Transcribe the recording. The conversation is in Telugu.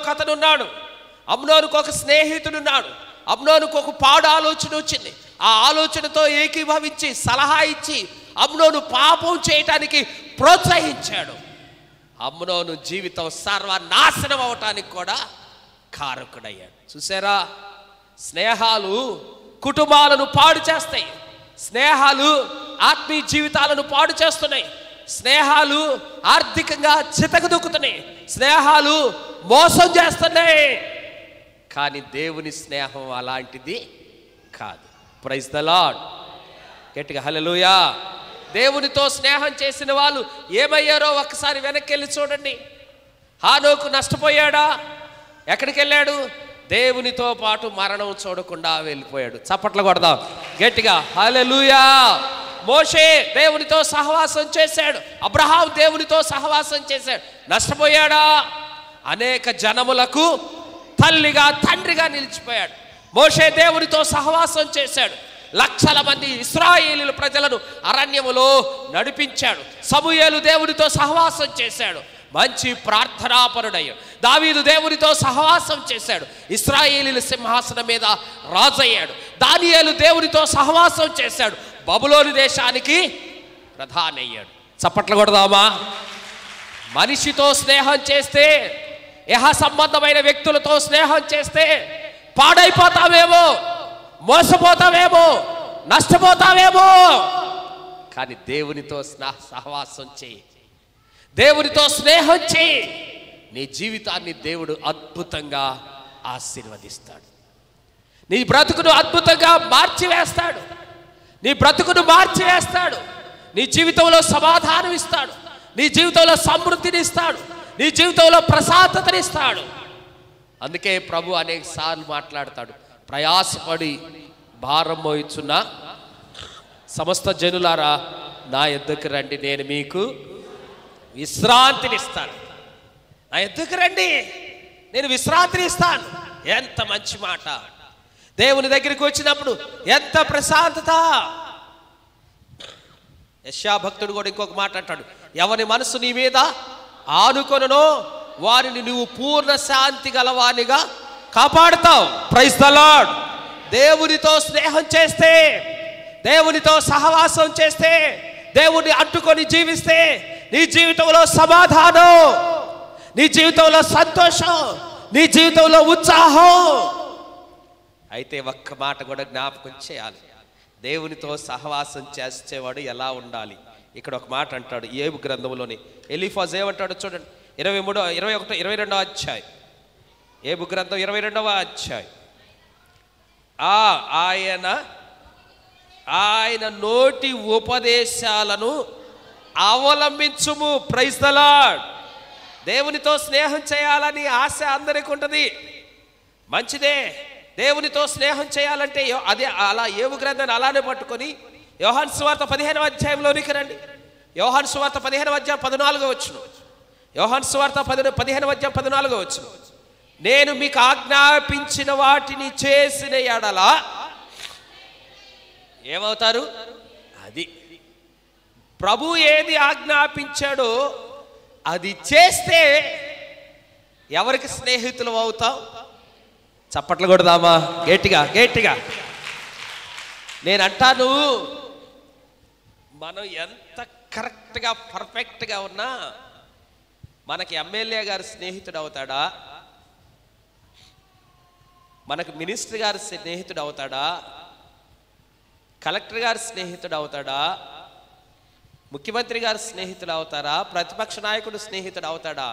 ఒక అతను ఉన్నాడు. అమ్నోనుకు ఒక స్నేహితుడున్నాడు. అమ్నోనుకు ఒక పాడు ఆలోచన వచ్చింది. ఆ ఆలోచనతో ఏకీభవించి సలహా ఇచ్చి అమ్నోను పాపం చేయటానికి ప్రోత్సహించాడు. అమ్నోను జీవితం సర్వనాశనం అవటానికి కూడా కారకుడయ్యాడు. చూసారా, స్నేహాలు కుటుంబాలను పాడు చేస్తాయి. స్నేహాలు ఆత్మీయ జీవితాలను పాడు చేస్తున్నాయి. స్నేహాలు ఆర్థికంగా చితకదొక్కుతున్నాయి. స్నేహాలు మోసం చేస్తున్నాయి. కానీ దేవుని స్నేహం అలాంటిది కాదు. Praise the lord. గట్టిగా హల్లెలూయా. దేవునితో స్నేహం చేసిన వాళ్ళు ఏమయ్యారో ఒక్కసారి వెనక్కి వెళ్ళి చూడండి. హానోకు నష్టపోయాడా? ఎక్కడికి వెళ్ళాడు? దేవునితో పాటు మరణం చూడకుండా వెళ్ళిపోయాడు. చప్పట్లు కొడదాం గట్టిగా హల్లెలూయా. మోషే దేవునితో సహవాసం చేశాడు. అబ్రహాం దేవునితో సహవాసం చేశాడు. నష్టపోయాడా? అనేక జనములకు తల్లిగా తండ్రిగా నిలిచిపోయాడు. మోషే దేవునితో సహవాసం చేశాడు. లక్షల మంది ఇశ్రాయేలీయుల ప్రజలను అరణ్యములో నడిపించాడు. సమూయేలు దేవునితో సహవాసం చేశాడు. మంచి ప్రార్థనాపరుడయ్యాడు. దావీదు దేవునితో సహవాసం చేశాడు. ఇశ్రాయేలీయుల సింహాసనం మీద రాజయ్యాడు. దానియేలు దేవునితో సహవాసం చేశాడు. బబులోను దేశానికి ప్రధాని అయ్యాడు. చప్పట్లు కొడదామా? మనిషితో స్నేహం చేస్తే, యహ సంబంధమైన వ్యక్తులతో స్నేహం చేస్తే పాడైపోతావేమో, మోసపోతావేమో, నష్టపోతావేమో. కానీ దేవునితో సహవాసం చేయి, దేవునితో స్నేహం చేయి. నీ జీవితాన్ని దేవుడు అద్భుతంగా ఆశీర్వదిస్తాడు. నీ బ్రతుకును అద్భుతంగా మార్చివేస్తాడు. నీ బ్రతుకును మార్చివేస్తాడు. నీ జీవితంలో సమాధానం ఇస్తాడు. నీ జీవితంలో సమృద్ధిని ఇస్తాడు. నీ జీవితంలో ప్రశాంతతనిస్తాడు. అందుకే ప్రభు అనేక సార్లు మాట్లాడతాడు, ప్రయాసపడి భారం మోయిచున్న సమస్త జనులారా నా యొద్దకు రండి, నేను మీకు విశ్రాంతిని ఇస్తాను. నా యొద్దకు రండి, నేను విశ్రాంతిని ఇస్తాను. ఎంత మంచి మాట! దేవుని దగ్గరికి వచ్చినప్పుడు ఎంత ప్రశాంతత! యెషయా భక్తుడు కూడా ఇంకొక మాట అంటాడు, ఎవని మనసు నీ మీద ఆనుకొనునో వారిని నువ్వు పూర్ణ శాంతి గలవానిగా కాపాడుతావు. Praise the lord. దేవునితో స్నేహం చేస్తే, దేవునితో సహవాసం చేస్తే, దేవుని అంటుకొని జీవిస్తే నీ జీవితంలో సమాధానం, నీ జీవితంలో సంతోషం, నీ జీవితంలో ఉత్సాహం. అయితే ఒక్క మాట కూడా జ్ఞాపకం చేయాలి, దేవునితో సహవాసం చేసేవాడు ఎలా ఉండాలి. ఇక్కడ ఒక మాట అంటాడు యోబు గ్రంథంలోని. ఎలీఫాజ్ ఏమంటాడు చూడండి, 22వ అధ్యాయం, యోబు గ్రంథం 22వ అధ్యాయం. ఆయన నోటి ఉపదేశాలను అవలంబించుము. Praise the lord. దేవునితో స్నేహం చేయాలని ఆశ అందరికీ ఉంటుంది, మంచిదే. దేవునితో స్నేహం చేయాలంటే అదే అలా యోబు గ్రంథాన్ని అలానే పట్టుకొని యోహాను సువార్త 15వ అధ్యాయంలోనికి రండి. యోహాను సువార్త 15వ అధ్యాయం 14వ వచనం. యోహాను సువార్త 15వ అధ్యాయం 14వ వచనం. నేను మీకు ఆజ్ఞాపించిన వాటిని చేసిన ఎడల ఏమవుతారు? అది ప్రభు ఏది ఆజ్ఞాపించాడో అది చేస్తే ఎవరికి స్నేహితులు అవుతాం? చప్పట్లు కొడదామా గట్టిగా గట్టిగా. నేను అంటాను, మనం ఎంత కరెక్ట్గా పర్ఫెక్ట్గా ఉన్నా మనకి ఎమ్మెల్యే గారు స్నేహితుడు అవుతాడా? మనకు మినిస్టర్ గారు స్నేహితుడు అవుతాడా? కలెక్టర్ గారు స్నేహితుడు అవుతాడా? ముఖ్యమంత్రి గారు స్నేహితుడు అవుతారా? ప్రతిపక్ష నాయకుడు స్నేహితుడు అవుతాడా?